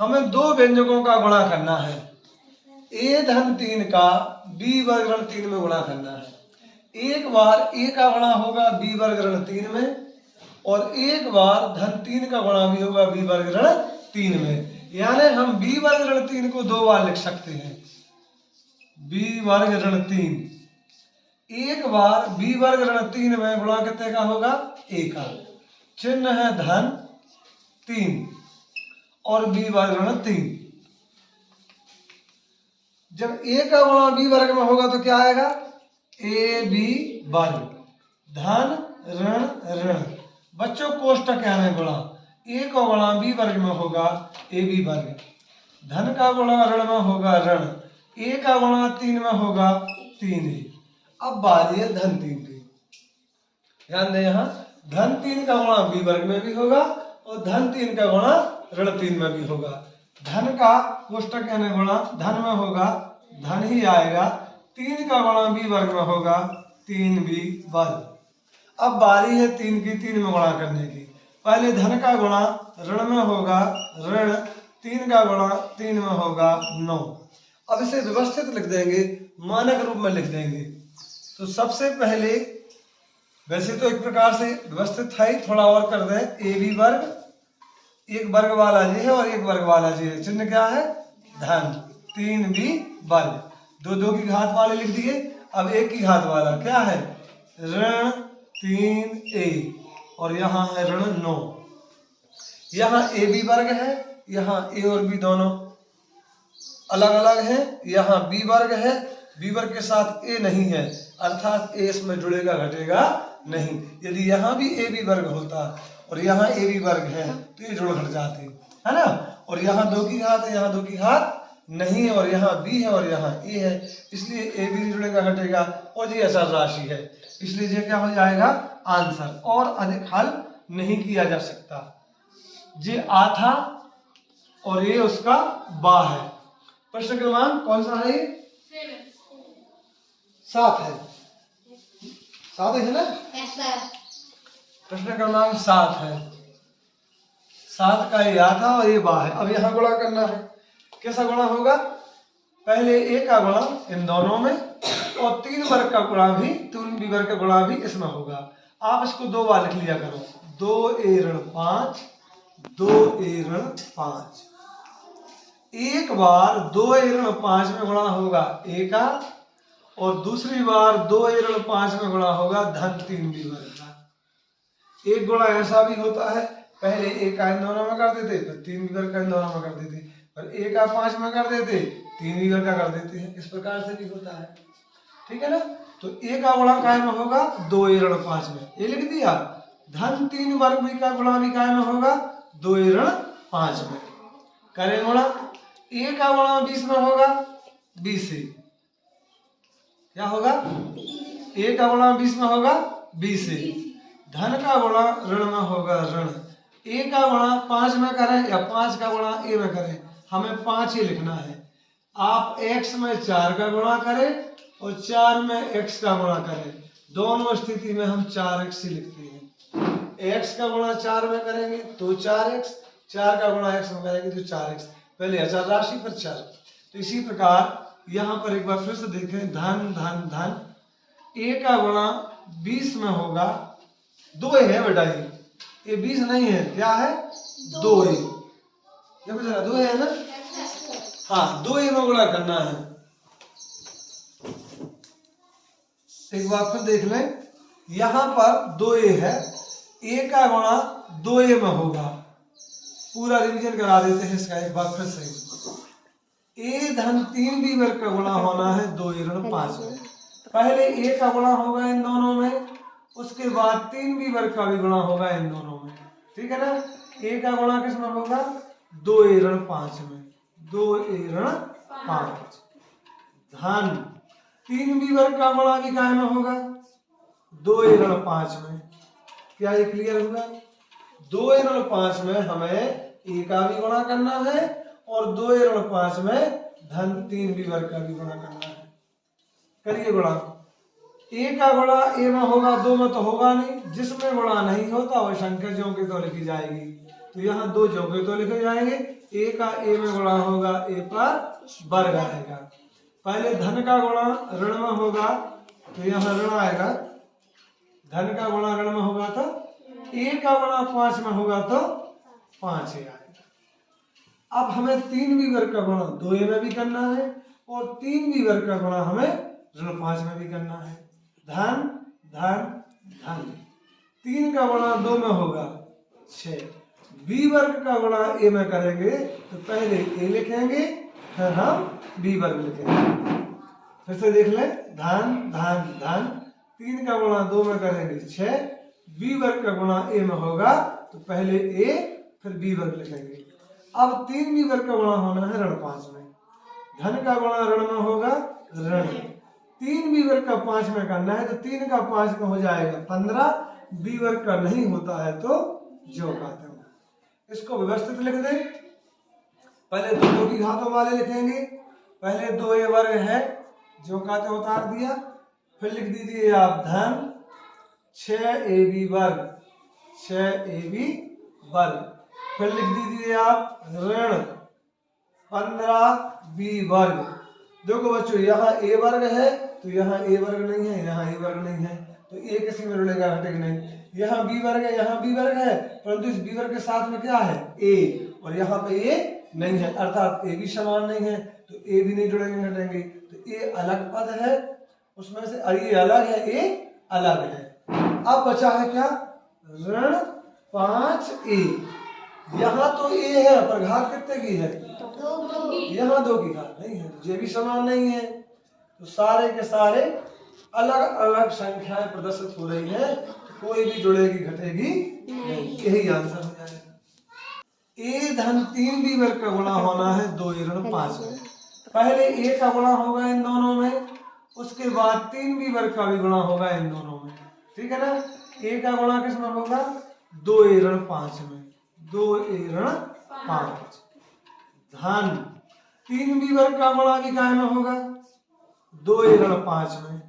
हमें दो व्यंजकों का गुणा करना है। a धन 3 का b वर्ग ऋण 3 में गुणा करना है। एक बार a का गुणा होगा b वर्ग ऋण 3 में और एक बार धन 3 का गुणा भी होगा b वर्ग ऋण 3 में। यानी हम b वर्ग ऋण 3 को दो बार लिख सकते हैं। b वर्ग ऋण 3 एक बार b वर्ग ऋण 3 में गुणा कितने का होगा a का, चिन्ह है धन 3 और b वर्ग ऋण 3। जब a का गुणा b वर्ग में होगा तो क्या आएगा a b वर्ग धन ऋण ऋण। बच्चों कोष्टक यानी गुणा, a का गुणा b वर्ग में होगा a b वर्ग, धन का गुणा ऋण में होगा ऋण, a का गुणा 3 में होगा 3a। अब बारी है धन 3 की। ध्यान दें यहाँ धन 3 का गुणा b वर्ग में भी होगा और धन 3 का गुणा ऋण 3 में भी होगा। धन का कोष्टक यानी गुणा धन में होगा धन ही आएगा, 3 का गुणा b वर्ग में होगा 3b वर्ग। अब बारी है 3 की 3 में गुणा करने की। पहले धन का गुणा ऋण में होगा ऋण, 3 का गुणा 3 में होगा 9। अब इसे व्यवस्थित लिख देंगे, मानक रूप में लिख देंगे। तो सबसे पहले वैसे तो एक प्रकार से व्यवस्थित है ही, थोड़ा और कर दें। ए बी वर्ग, एक वर्ग वाला ये है और एक वर्ग वाला ये है, चिन्ह क्या है धन, 3b वर्ग, दो दो की घात वाले लिख दिए। अब एक की घात वाला क्या है ऋण 3a और यहाँ है ऋण 9। यहाँ ए बी वर्ग है, यहाँ a और b दोनों अलग अलग है, यहाँ b वर्ग है, b वर्ग के साथ a नहीं है, अर्थात a इसमें जुड़ेगा घटेगा नहीं। यदि यहाँ भी a b वर्ग होता और यहाँ a b वर्ग है तो ये जुड़ घट जाते, है ना। और यहाँ 2 की घात है, यहाँ 2 की घात नहीं है और यहाँ b है और यहाँ a है, इसलिए a b जुड़ेगा घटेगा और ये अचर राशि है, इसलिए ये क्या हो जाएगा आंसर। और अधिक हल नहीं किया जा सकता। ये आ था और ये उसका बा है। प्रश्न क्रमांक कौन सा है ये 7 है, 7 है ना। प्रश्न क्रमांक 7 है, 7 का ये आ था और ये बा है। अब यहाँ गुणा करना है। कैसा गुणा होगा, पहले a का गुणा इन दोनों में और 3 वर्ग का गुणा भी, 3b वर्ग का गुणा भी इसमें होगा। आप इसको दो बार लिख लिया करो, 2a ऋण 5, 2a ऋण 5। एक बार 2a ऋण 5 में गुणा होगा a का और दूसरी बार 2a ऋण 5 में गुणा होगा धन 3b वर्ग का। एक गुणा ऐसा भी होता है, पहले a का इन दोनों में कर देते, फिर 3b वर्ग का इन दोनों में कर देते, और a का 5 में कर देते, 3b वर्ग का कर देते हैं। इस प्रकार से भी होता है, ठीक है ना। तो a का गुणा काय में होगा 2a ऋण 5 में, ये लिख दिया। धन 3 वर्ग भी का गुणा भी काय में होगा 2a ऋण 5 में। करें गुणा, a का गुणा 20 में होगा 20 से, क्या होगा a का गुणा 20 में होगा 20 से। धन का गुणा ऋण में होगा ऋण, a का गुणा 5 में करें या 5 का गुणा a में करें, हमें 5 ही लिखना है। आप x में 4 का गुणा करें और 4 में x का गुणा करें, दोनों स्थिति में हम 4x ही लिखते हैं। x का गुणा 4 में करेंगे तो 4x, 4 का गुणा x में करेंगे तो 4x, पहले अचर राशि पर चर। तो इसी प्रकार यहाँ पर एक बार फिर से देखें, धन धन धन, a का गुणा 20 में होगा 2 है बेटा, ये 20 नहीं है, क्या है 2 है, देखो जरा 2 है ना, हाँ 2 में गुणा करना है। एक बार फिर देख लें, यहाँ पर 2a है, a का गुणा 2a में होगा, पूरा रिवीजन करा देते हैं इसका एक बार फिर से। a धन 3b वर्ग का गुणा होना है 2a ऋण 5 में। पहले a का गुणा होगा इन दोनों में, उसके बाद 3b वर्ग का भी गुणा होगा इन दोनों में, ठीक है ना। a का गुणा किस में होगा 2a ऋण 5 में, 2a ऋण 5। धन 3b वर्ग का गुणा भी काय में होगा 2a ऋण 5 में। क्या ये क्लियर हुआ, 2a ऋण 5 में हमें a का भी गुणा करना है और 2a ऋण 5 में धन 3b वर्ग का भी गुणा करना है। करिए गुणा, a का गुणा a में होगा, 2 में तो होगा नहीं, जिसमें गुणा नहीं होता वह संख्या ज्यों की त्यों लिखी जाएगी। तो यहाँ दो जोगे तो लिखे जाएंगे, ए का ए में गुणा होगा ए पर वर्ग आएगा। पहले धन का गुणा ऋण में होगा तो यहाँ ऋण आएगा, धन का गुणा ऋण में होगा तो ए का गुणा 5 में होगा तो 5 आएगा। अब हमें 3b वर्ग का गुणा 2a में भी करना है और 3b वर्ग का गुणा हमें ऋण 5 में भी करना है। धन धन धन, 3 का गुणा 2 में होगा 6, b वर्ग का गुणा a में करेंगे तो पहले a लिखेंगे फिर हम b वर्ग लिखेंगे। फिर से देख लें, धन धन धन, 3 का गुणा 2 में करेंगे 6, b वर्ग का गुणा a में होगा तो पहले a फिर b वर्ग लिखेंगे। अब 3b वर्ग का गुणा होना है ऋण 5 में, धन का गुणा ऋण में होगा ऋण, 3b वर्ग का 5 में करना है तो 3 का 5 में हो जाएगा 15, b वर्ग का नहीं होता है तो जो कहते हैं। इसको व्यवस्थित लिख दें, पहले दो की घातों वाले लिखेंगे, पहले 2a वर्ग है जो कहते उतार दिया, फिर लिख दीजिए आप धन 6ab वर्ग, 6ab वर्ग, फिर लिख दीजिए आप ऋण 15b वर्ग। देखो बच्चों यहाँ a वर्ग है तो यहाँ a वर्ग नहीं है, यहाँ a वर्ग नहीं है तो a किसी में जुड़ेगा घटेगा नहीं। यहाँ b वर्ग है, यहाँ b वर्ग है, परंतु इस b वर्ग के साथ में क्या है a, और यहाँ पे a नहीं है अर्थात a भी समान नहीं है तो a भी नहीं जुड़ेंगे घटेंगे, तो a अलग पद है उसमें से, ये अलग है a अलग है। अब बचा है क्या ऋण 5a, यहाँ तो a है पर घात कितने की है, यहाँ 2 की घात नहीं है तो ये भी समान नहीं है, तो सारे के सारे अलग अलग संख्याएं प्रदर्शित हो रही है, कोई भी जुड़ेगी घटेगी नहीं, यही आंसर हो जाएगा। a धन 3b वर्ग का गुणा होना है 2a ऋण 5 में, पहले a का गुणा होगा इन दोनों में, उसके बाद 3b वर्ग का भी गुणा होगा इन दोनों में, ठीक है ना। a का गुणा किस में होगा 2a ऋण 5 में, 2a ऋण 5, धन 3b वर्ग का गुणा भी काय में होगा 2a ऋण 5 में।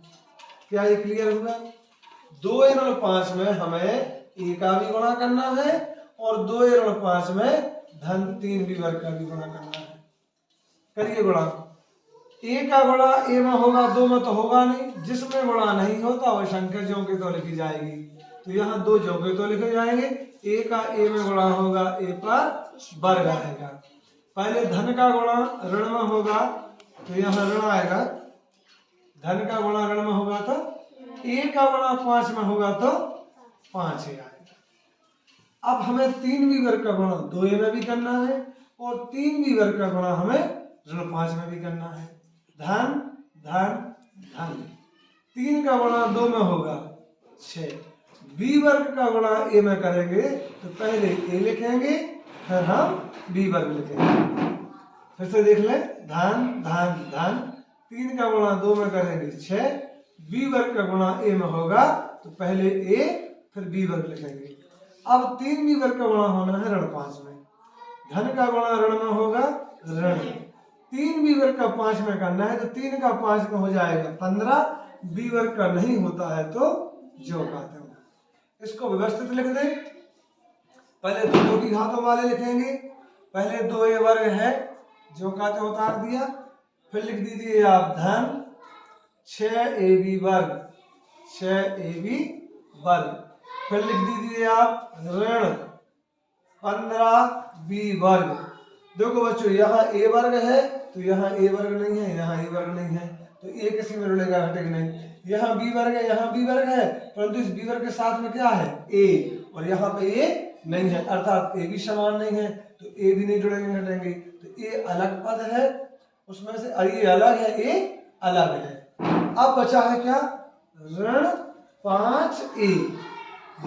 क्या ये क्लियर हुआ, 2a ऋण 5 में हमें a का भी गुणा करना है और 2a ऋण 5 में धन 3b वर्ग का भी गुणा करना है। करिए गुणा, a का गुणा a में होगा 2 में तो होगा नहीं, जिसमें गुणा नहीं होता वह संख्या ज्यों की त्यों लिखी जाएगी, तो यहाँ 2 ज्यों के त्यों लिखे जाएंगे, a का a में गुणा होगा a पर वर्ग आएगा। पहले धन का गुणा ऋण में होगा तो यहाँ ऋण आएगा, धन का गुणा ऋण में होगा तो a का गुणा 5 में होगा तो 5 आएगा। अब हमें 3b वर्ग का गुणा 2a में भी करना है और 3b वर्ग का गुणा हमें ऋण 5 में भी करना है। धन धन धन, 3 का गुणा 2 में होगा 6, b वर्ग का गुणा a में करेंगे तो पहले a लिखेंगे फिर हम b वर्ग लिखेंगे। फिर से देख लें, धन धन धन, 3 का गुणा 2 में करेंगे 6, b वर्ग का गुणा a में होगा तो पहले a फिर b वर्ग लिखेंगे। अब 3b वर्ग का गुणा होना है ऋण 5 में, धन का गुणा ऋण में होगा ऋण, 3b वर्ग का 5 में करना है तो 3 का 5 में हो जाएगा 15, b वर्ग का नहीं होता है तो जो कहते हैं। इसको व्यवस्थित लिख दें, पहले 2 की घातों वाले लिखेंगे, पहले 2a वर्ग है जो कहते उतार दिया, फिर लिख दीजिए आप धन 6ab वर्ग, 6ab वर्ग, फिर लिख दीजिए आप ऋण 15b वर्ग। देखो बच्चों यहाँ a वर्ग है तो यहाँ a वर्ग नहीं है, यहाँ a वर्ग नहीं है तो a किसी में जुड़ेगा घटेगा नहीं। यहाँ b वर्ग है, यहाँ b वर्ग है, परंतु इस b वर्ग के साथ में क्या है a, और यहाँ पे a नहीं है अर्थात a भी समान नहीं है तो a भी नहीं जुड़ेंगे घटेंगे, तो a अलग पद है उसमें से, ये अलग है a अलग है। अब बचा है क्या ऋण 5a,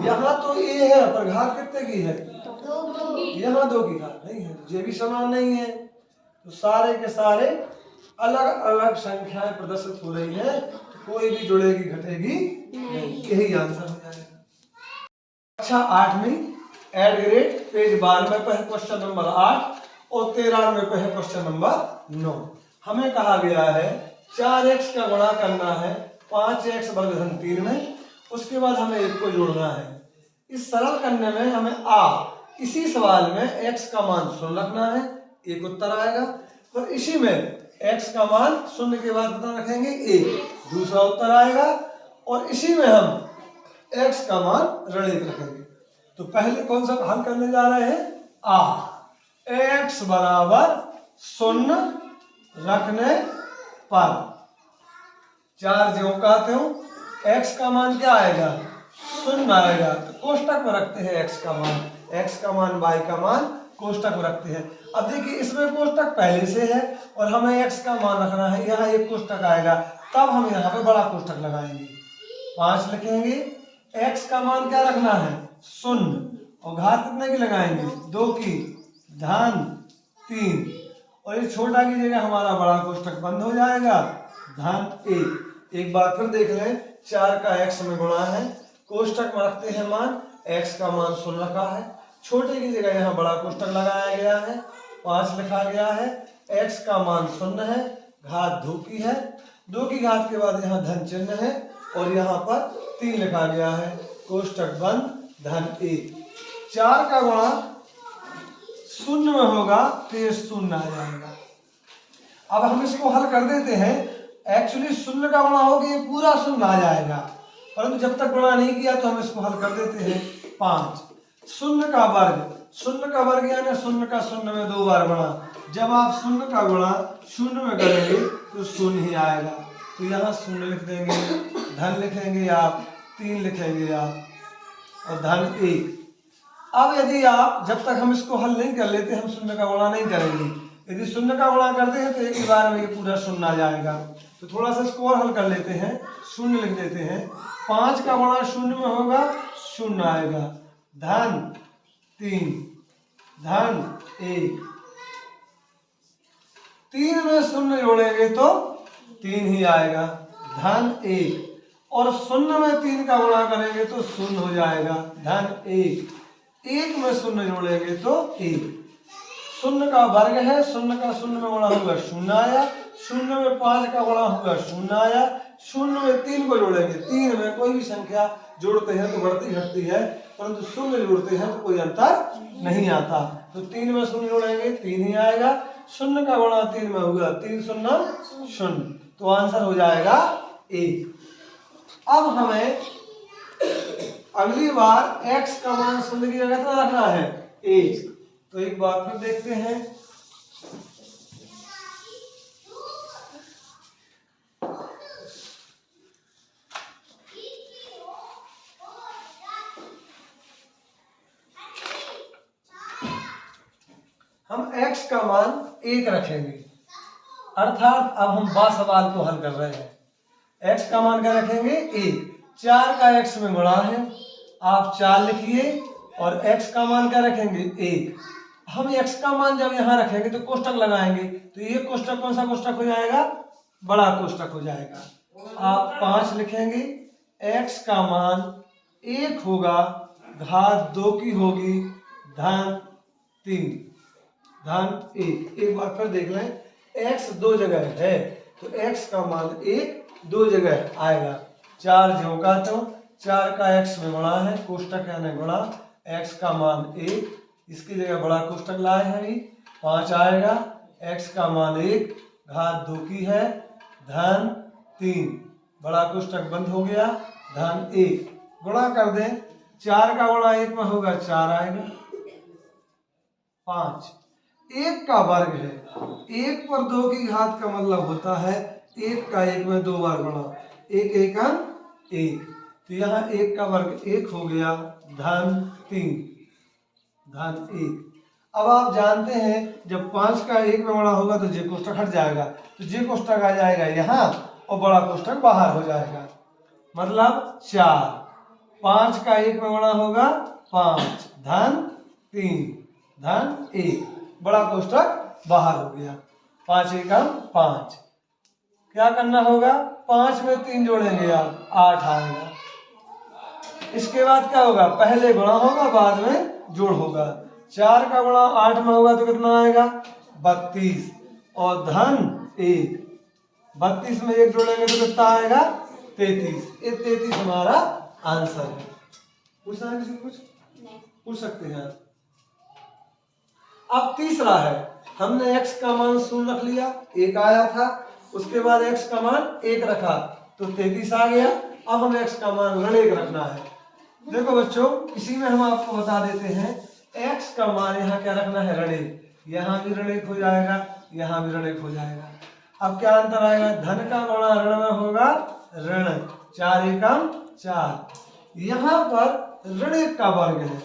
यहाँ तो a है पर घात कितने की है, यहाँ 2 की घात नहीं है तो ये भी समान नहीं है, तो सारे के सारे अलग अलग संख्याएं प्रदर्शित हो रही है, कोई भी जुड़ेगी घटेगी नहीं, यही आंसर हो जाएगा। अच्छा 8वीं एड ग्रेड पेज 12 पे है क्वेश्चन नंबर 8 और 93 पे है क्वेश्चन नंबर 9। हमें कहा गया है 4x का गुणा करना है 5x वर्ग धन 3 में, उसके बाद हमें 1 को जोड़ना है। इस सरल करने में हमें इसी सवाल में x का मान 0 रखना है, एक उत्तर आएगा। तो इसी में x का मान 0 के बाद कितना रखेंगे 1, दूसरा उत्तर आएगा। और इसी में हम x का मान ऋण 1 रखेंगे। तो पहले कौन सा हल करने जा रहे हैं, x बराबर 0 रखने पर 4 ज्यों का त्यों x का मान क्या आएगा 0 आएगा। तो कोष्टक में रखते हैं x का मान y का मान कोष्टक में रखते हैं। अब देखिए इसमें कोष्टक पहले से है और हमें x का मान रखना है, यहाँ एक कोष्टक आएगा, तब हम यहाँ पे बड़ा कोष्टक लगाएंगे। 5 लिखेंगे, x का मान क्या रखना है 0 और घात कितने की लगाएंगे 2 की, धन 3 और ये छोटा की जगह हमारा बड़ा कोष्टक बंद हो जाएगा, धन 1। एक बार फिर देख लें, 4 का x में गुणा है, कोष्टक में रखते हैं मान, x का मान 0 रखा है, छोटे की जगह यहाँ बड़ा कोष्टक लगाया गया है, 5 लिखा गया है, x का मान 0 है, घात 2 की है, 2 की घात के बाद यहाँ धन चिन्ह है और यहाँ पर 3 लिखा गया है, कोष्टक बंद, धन 1। 4 का गुणा 0 में होगा तो ये 0 आ जाएगा। अब हम इसको हल कर देते हैं। एक्चुअली 0 का गुणा हो गया ये पूरा 0 आ जाएगा, परंतु जब तक गुणा नहीं किया तो हम इसको हल कर देते हैं। 5 0 का वर्ग यानी 0 का 0 में 2 बार गुणा। जब आप 0 का गुणा 0 में करेंगे तो 0 ही आएगा, तो यहाँ 0 लिख देंगे, धन लिखेंगे आप, 3 लिखेंगे आप और धन 1। अब यदि आप जब तक हम इसको हल नहीं कर लेते, हम 0 का गुणा नहीं करेंगे। यदि 0 का गुणा करते हैं तो एक ही बार में ये पूरा 0 आ जाएगा। तो थोड़ा सा इसको और हल कर लेते हैं, 0 लिख देते हैं। 5 का गुणा 0 में होगा 0 आएगा, धन 3, धन 1। 3 में 0 जोड़ेंगे तो 3 ही आएगा, धन 1। और 0 में 3 का गुणा करेंगे तो 0 हो जाएगा, धन 1। 1 में 0 जोड़ेंगे तो 1। 0 का वर्ग है, 0 का 0 में गुणा होगा 0 आया, 0 में 5 का गुणा होगा 0 आया, 0 में 3 को जोड़ेंगे। 3 में कोई भी संख्या जोड़ते हैं तो बढ़ती घटती है, परंतु 0 जोड़ते हैं तो कोई अंतर नहीं आता। तो 3 में 0 जोड़ेंगे 3 ही आएगा, 0 का गुणा 3 में होगा 3 0 0, तो आंसर हो जाएगा 1। अब हमें अगली बार x का मान 0 की जगह कितना रखना है 1। तो एक बार फिर देखते हैं। हम x का मान 1 रखेंगे, अर्थात अब हम सवाल को हल कर रहे हैं। x का मान क्या रखेंगे 1। 4 का x में गुणा है, आप 4 लिखिए और x का मान क्या रखेंगे 1। हम x का मान जब यहाँ रखेंगे तो कोष्टक लगाएंगे, तो ये कोष्टक कौन सा कोष्टक हो जाएगा, बड़ा कोष्टक हो जाएगा। आप 5 लिखेंगे, x का मान 1 होगा, घात 2 की होगी, धन 3, धन 1। एक बार फिर देख लें, x 2 जगह है तो x का मान 1 2 जगह आएगा। 4 ज्यों का त्यों, 4 का x में गुणा है, कोष्टक यानी गुणा, x का मान 1, इसकी जगह बड़ा कोष्टक लाए हैं अभी, 5 आएगा, x का मान 1, घात 2 की है, धन 3, बड़ा कोष्टक बंद हो गया, धन 1। गुणा कर दें, 4 का गुणा 1 में होगा 4 आएगा, 5। 1 का वर्ग है, 1 पर 2 की घात का मतलब होता है 1 का 1 में 2 बार गुणा, 1 1 1, तो यहाँ 1 का वर्ग 1 हो गया, धन 3, धन 1। अब आप जानते हैं जब 5 का 1 में गुणा होगा तो जे कोष्टक हट जाएगा, तो जे कोष्टक आ जाएगा यहाँ और बड़ा कोष्टक बाहर हो जाएगा, मतलब 4। 5 का 1 में गुणा होगा 5, धन 3, धन 1, बड़ा कोष्टक बाहर हो गया। 5 1 5। क्या करना होगा, 5 में 3 जोड़ेंगे आप, 8 आएगा। इसके बाद क्या होगा, पहले गुणा होगा बाद में जोड़ होगा। 4 का गुणा 8 में होगा तो कितना आएगा 32 और धन 1, 32 में 1 जोड़ेंगे तो कितना आएगा 33। ये 33 हमारा आंसर है। पूछना है किसी को कुछ पूछ सकते हैं आप। अब तीसरा है, हमने x का मान 0 रख लिया, 1 आया था, उसके बाद x का मान 1 रखा तो 33 आ गया। अब हमें x का मान ऋण 1 रखना है। देखो बच्चों, इसी में हम आपको बता देते हैं, x का मान यहाँ क्या रखना है, ऋण 1। यहाँ भी ऋण 1 हो जाएगा, यहाँ भी ऋण 1 हो जाएगा। अब क्या अंतर आएगा, धन का गुणा ऋण में होगा ऋण, 4 एकम 4। यहाँ पर ऋण 1 का वर्ग है।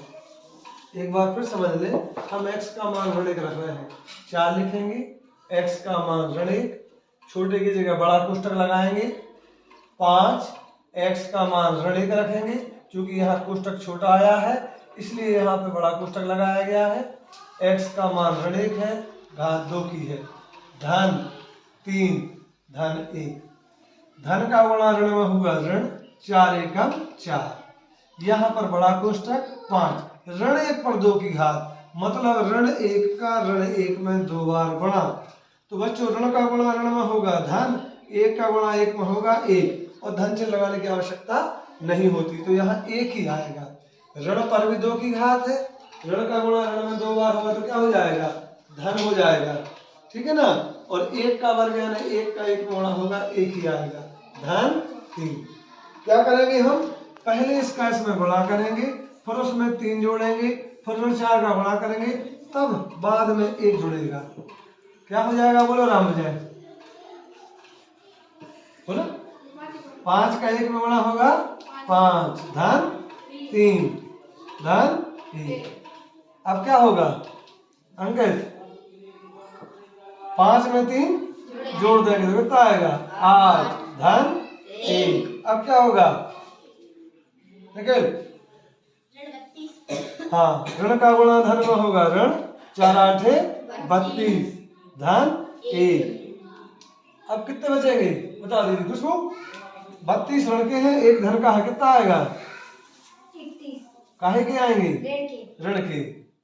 एक बार फिर समझ ले, हम x का मान ऋण 1 रख रहे हैं, 4 लिखेंगे, x का मान ऋण 1, छोटे की जगह बड़ा कोष्टक लगाएंगे, 5 x का मान ऋण 1 रखेंगे, क्योंकि यहाँ कोष्टक छोटा आया है इसलिए यहाँ पे बड़ा कोष्टक लगाया गया है। x का मान ऋण 1 है, घात 2 की है, धन 3 धन 1, धन का गुणा ऋण में होगा ऋण, 4 एकम 4, यहाँ पर बड़ा कोष्टक 5, ऋण 1 पर 2 की घात, मतलब ऋण 1 का ऋण 1 में 2 बार गुणा। तो बच्चों ऋण का गुणा ऋण में होगा धन, 1 का गुणा 1 में होगा 1, और धन चिन्ह लगाने की आवश्यकता नहीं होती, तो यहाँ 1 ही आएगा। ऋण पर भी 2 की घात है, ऋण का गुणा ऋण में 2 बार होगा तो क्या हो जाएगा, धन हो जाएगा, ठीक है ना। और 1 का वर्ग यानी 1 का 1 गुणा होगा 1 ही आएगा, धन 3। क्या करेंगे हम, पहले इसका इसमें गुणा करेंगे, फिर उसमें 3 जोड़ेंगे, फिर ऋण 4 का गुणा करेंगे, तब बाद में 1 जुड़ेगा। क्या हो जाएगा, बोलो राम विजय, बोलो। 5 का 1 में गुणा होगा 5, धन 3 धन 1। अब क्या होगा अंकित, 5 में 3 जोड़ देंगे तो कितना आएगा, 8 धन 1। अब क्या होगा निकल, हाँ, ऋण का गुणा धन में होगा ऋण, 4 8 32 धन 1। अब कितने बचेंगे बता दीजिए खुशबू, 32 ऋण के हैं, 1 धन का है, कितना आएगा, काहे के आएंगे, ऋण के,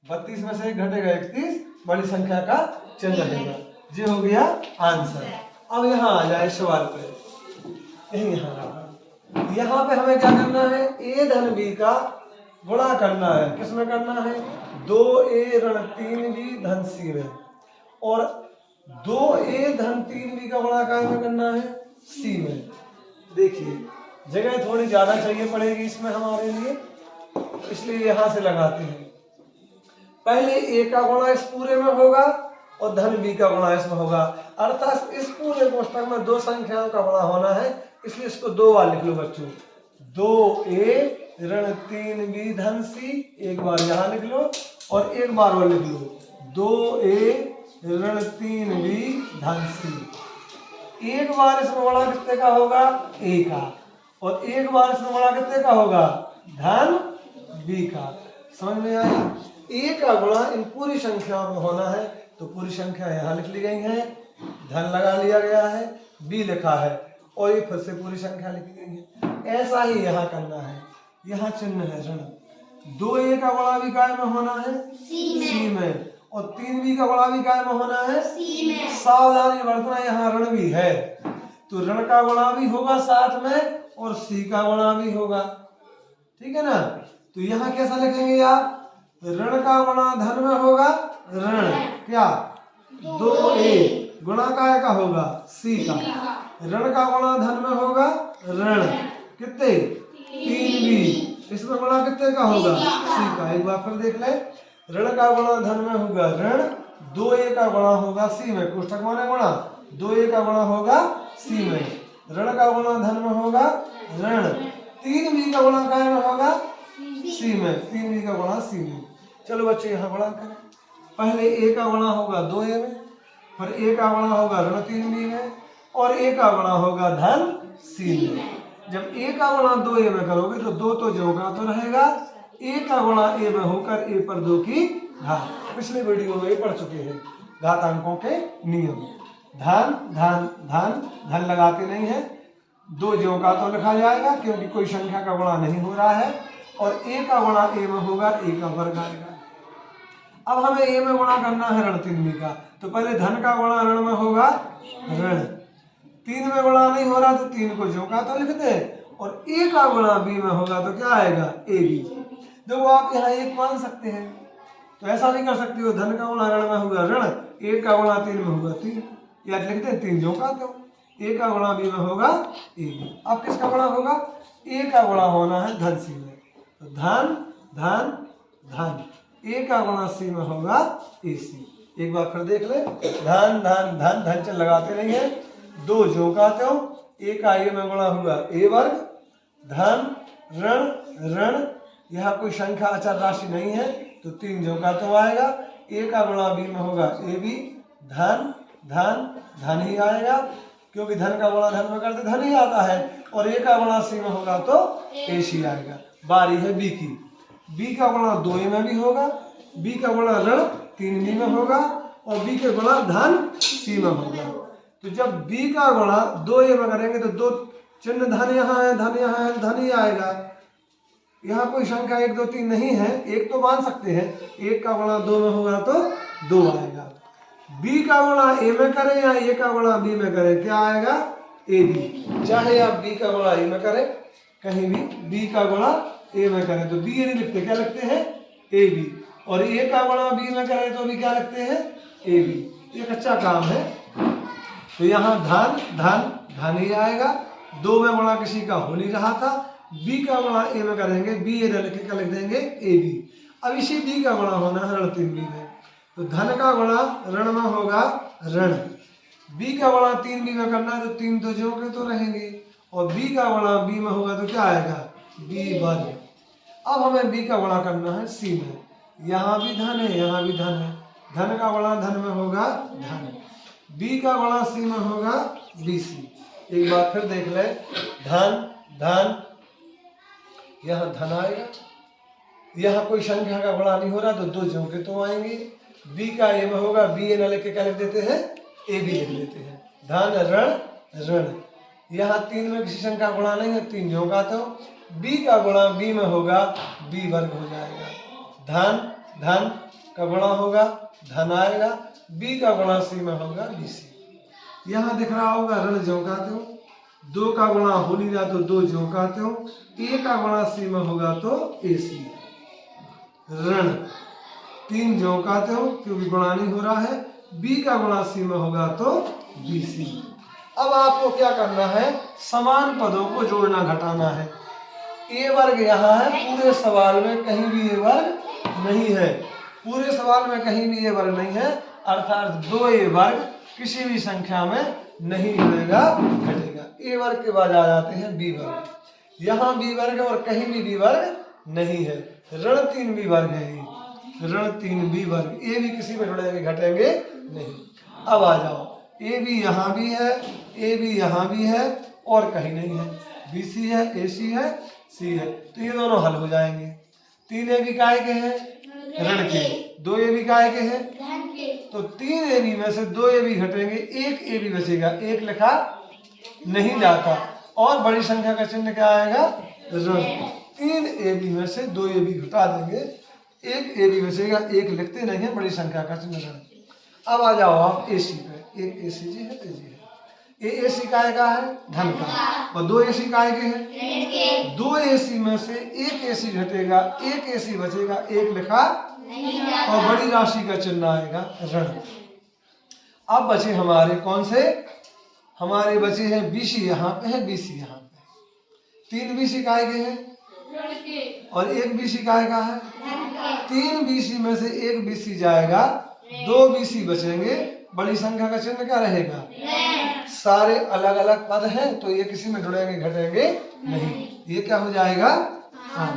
32 में से 1 घटेगा 31, बड़ी संख्या का चिन्ह रहेगा। ये हो गया आंसर। अब यहाँ आ जाए सवाल पे, यहाँ पे हमें क्या करना है, a धन b का गुणा करना है, किसमें करना है, 2a ऋण 3b धन c में, और 2a धन 3b का गुणा काय में करना है, c में। देखिए जगह थोड़ी ज्यादा चाहिए पड़ेगी इसमें हमारे लिए, इसलिए यहां से लगाते हैं। पहले a का गुणा इस पूरे में होगा और धन b का गुणा इसमें होगा, अर्थात इस पूरे कोष्टक में 2 संख्याओं का गुणा होना है, इसलिए इसको 2 बार लिख लो बच्चों, 2a ऋण 3b धन c, एक बार यहाँ लिख लो और एक बार और लिख लो, 2a ऋण 3b धन c। एक बार इसमें बड़ा कितने का होगा, a का, और एक बार इसमें बड़ा कितने का होगा, धन b का। समझ में आया, a का गुणा इन पूरी संख्याओं में होना है, तो पूरी संख्या यहाँ लिख ली गई है, धन लगा लिया गया है, b लिखा है, और ये फिर से पूरी संख्या लिखी गई है। ऐसा ही यहाँ करना है, यहाँ चिन्ह है ऋण, 2a का गुणा भी काय में होना है, c में, और 3b का गुणा भी काय में होना है, c में। सावधानी बरतना, यहाँ ऋण भी है तो ऋण का गुणा भी होगा साथ में और c का गुणा भी होगा, ठीक है ना। तो यहाँ कैसा लिखेंगे आप, ऋण का गुणा धन में होगा ऋण, क्या 2a गुणा काय का होगा, c का, ऋण का गुणा धन में होगा ऋण, कितने 3b, इसमें गुणा कितने का होगा, c का। एक बार फिर देख ले, ऋण का गुणा धन में होगा ऋण, 2a का गुणा होगा c में, कोष्टक माने गुणा, 2a का गुणा होगा c में, ऋण का गुणा धन में होगा ऋण, 3b का गुणा काय में होगा, c में, 3b का गुणा c में। चलो बच्चे यहाँ गुणा करें, पहले a का गुणा होगा 2a में, फिर a का गुणा होगा ऋण 3b में, और a का गुणा होगा धन c में। जब a का गुणा 2a में करोगे तो 2 तो जो का तो रहेगा, a का गुणा a में होकर a पर 2 की घात, पिछले वीडियो में पढ़ चुके हैं घातांकों के नियम। धन धन धन, धन लगाते नहीं है, 2 ज्यों का तो लिखा जाएगा क्योंकि कोई संख्या का गुणा नहीं हो रहा है, और a का गुणा a में होगा, a का वर्ग आएगा। अब हमें a में गुणा करना है ऋण 3b का, तो पहले धन का गुणा ऋण में होगा ऋण, 3 में गुणा नहीं हो रहा तो 3 को ज्यों का तो लिख दे, और a का गुणा b में होगा तो क्या आएगा, ab। देखो आप यहाँ 1 मान सकते हैं, तो ऐसा भी कर सकती हो, धन का गुणा ऋण में होगा ऋण, 1 का गुणा 3 में होगा 3, या लिखते हैं 3 झोंकाते हो, A का गुणा B में होगा AB। अब किसका गुणा होगा? A का गुणा होना है धन C में, तो धन धन धन, A का गुणा C में होगा AC। एक बार फिर देख ले, धन धन धन धन चल लगाते रहिए, 2 झोंकाते हो, A का A में गुणा होगा A वर्ग, धन ऋण ऋण, यहाँ कोई संख्या अचर राशि नहीं है तो 3 झोंकाते हो आएगा, A का गुणा B में होगा AB, धन धन धन ही आएगा, क्योंकि धन का गुणा धन में करते धन ही आता है, और A का गुणा C में होगा तो AC आएगा। बारी है B की, B का गुणा 2A में भी होगा, B का गुणा ऋण 3B में होगा, और B का गुणा धन C में होगा। तो जब B का गुणा 2A में करेंगे तो 2 चिन्ह धन यहाँ है, धन यहाँ है, धन ही आएगा। यहाँ कोई संख्या 1 2 3 नहीं है, एक तो मान सकते हैं, 1 का गुणा 2 में होगा तो 2 आएगा। B का गुणा A में करें या A का गुणा B में करें, क्या आएगा? AB। चाहे आप B का गुणा A में करें, कहीं भी B का गुणा A में करें तो B नहीं लिखते, क्या लिखते हैं? AB। और A का गुणा B में करें तो भी क्या लिखते हैं? AB। ये कच्चा काम है। तो यहाँ धन धन धन ही आएगा, 2 में गुणा किसी का हो नहीं रहा था, B का गुणा A में करेंगे, B A लिख के क्या लिख देंगे? AB। अब इसी B का गुणा होना है ऋण 3B में, तो धन का गुणा ऋण में होगा ऋण, B का गुणा 3B में करना है तो 3 तो जो के तो रहेंगे, और B का गुणा B में होगा तो क्या आएगा? B वर्ग। अब हमें B का गुणा करना है C में, यहाँ भी धन है, यहाँ भी धन है, धन का गुणा धन में होगा धन, B का गुणा C में होगा BC। एक बार फिर देख ले, धन धन, यहाँ धन आएगा, यहाँ कोई संख्या का गुणा नहीं हो रहा तो 2 झोंके तो आएंगे, B का A में होगा, B A न लिख के क्या लिख देते हैं? AB लिख देते हैं, धन ऋण ऋण, यहाँ 3 में किसी संख्या गुणा नहीं है, 3 झोंकाते हो, B का गुणा B में होगा B वर्ग हो जाएगा, धन धन का गुणा होगा धन आएगा, B का गुणा C में होगा BC। यहाँ दिख रहा होगा ऋण झोंकाते हो, 2 का गुणा हो नहीं रहा तो 2 झोंकाते हो, A का गुणा C में होगा तो AC, ऋण 3 झोंकाते हो क्योंकि गुणा नहीं हो रहा है, B का गुणा C में होगा तो BC। अब आपको क्या करना है? समान पदों को जोड़ना घटाना है। A वर्ग यहाँ है, पूरे सवाल में कहीं भी A वर्ग नहीं है, पूरे सवाल में कहीं भी A वर्ग नहीं है, अर्थात 2A वर्ग किसी भी संख्या में नहीं जुड़ेगा घटेगा। A वर्ग के बाद आ जाते हैं B वर्ग, यहाँ B वर्ग और कहीं भी B वर्ग नहीं है, ऋण 3B वर्ग है, ऋण 3B वर्ग, A भी किसी में जुड़ेंगे घटेंगे नहीं। अब आ जाओ, A भी यहाँ भी है, A भी यहाँ भी है और कहीं नहीं है, BC है, AC है, C है, तो ये दोनों हल हो जाएंगे। 3A भी काय के हैं? ऋण के। 2A भी काय के हैं? धन के। तो 3AB में से 2AB घटेंगे, 1AB बचेगा, 1 लिखा नहीं जाता, और बड़ी संख्या का चिन्ह क्या आएगा? ऋण। 3AB में से 2AB घटा देंगे, 1AB बचेगा, 1 लिखते नहीं है, बड़ी संख्या का चिन्ह ऋण। अब आ जाओ आप AC पे, एक AC जी है, जी है, AC काय का है? धन का, और 2AC काय के हैं? 2AC में से 1AC घटेगा, 1AC बचेगा, 1 लिखा और बड़ी राशि का चिन्ह आएगा ऋण। अब बचे हमारे कौन से? हमारे बचे हैं BC, यहाँ पे है BC, यहाँ पे 3 BC काय के हैं और 1 BC काय का है? 3 BC में से 1 BC जाएगा, 2 BC बचेंगे, बड़ी संख्या का चिन्ह क्या रहेगा? सारे अलग अलग पद हैं तो ये किसी में जुड़ेंगे घटेंगे नहीं, ये क्या हो जाएगा? हाँ।